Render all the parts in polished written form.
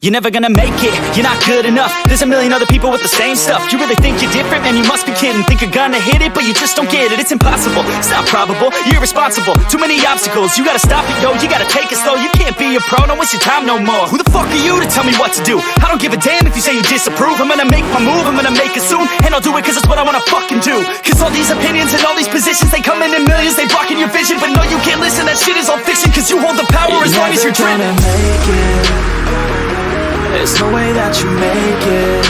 You're never gonna make it, you're not good enough. There's a million other people with the same stuff. You really think you're different? Man, you must be kidding. Think you're gonna hit it, but you just don't get it. It's impossible, it's not probable, you're irresponsible. Too many obstacles, you gotta stop it, yo. You gotta take it slow, you can't be a pro. Don't waste your time no more. Who the fuck are you to tell me what to do? I don't give a damn if you say you disapprove. I'm gonna make my move, I'm gonna make it soon. And I'll do it cause it's what I wanna fucking do. Cause all these opinions and all these positions, they come in millions, they blocking your vision. But no, you can't listen, that shit is all fiction. Cause you hold the power as long as you're driven. There's no way that you make it.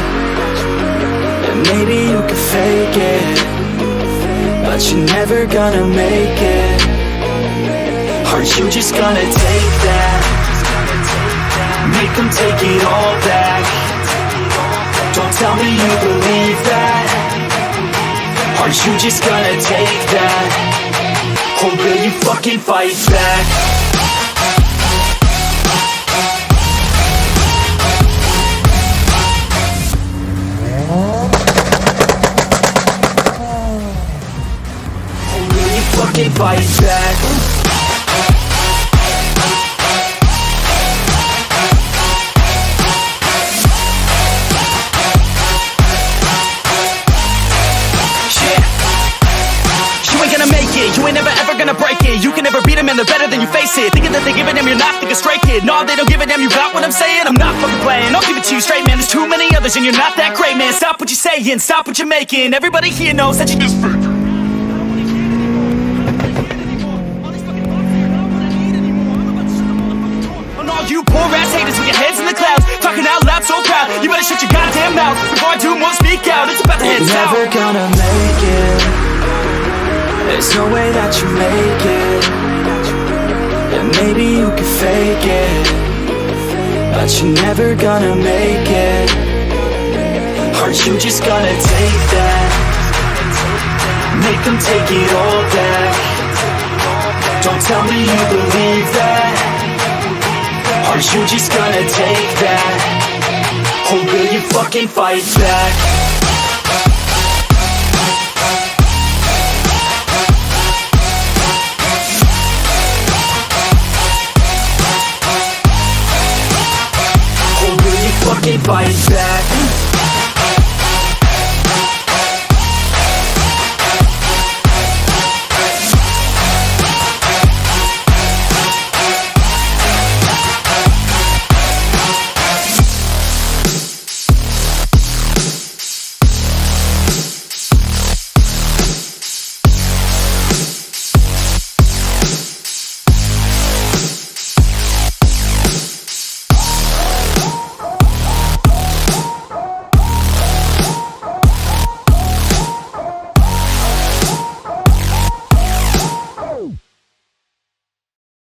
And maybe you can fake it, but you're never gonna make it. Are you just gonna take that? Make them take it all back. Don't tell me you believe that. Are you just gonna take that? Or will you fucking fight back? Fucking fight back. You ain't gonna make it, you ain't never ever gonna break it. You can never beat them and they're better than you face it. Thinking that they give a damn, you're not thinking straight, kid. No, they don't give a damn, you got what I'm saying? I'm not fucking playing, I'll give it to you straight, man. There's too many others and you're not that great, man. Stop what you're saying, stop what you're making. Everybody here knows that you just fake. You poor ass haters with your heads in the clouds, talking out loud so proud. You better shut your goddamn mouth before I do more, speak out. It's about to head south. You're never gonna make it. There's no way that you make it. And maybe you can fake it, but you're never gonna make it. Are you just gonna take that? Make them take it all back. Don't tell me you believe that. Are you just gonna take that? Or will you fucking fight back? Or will you fucking fight back?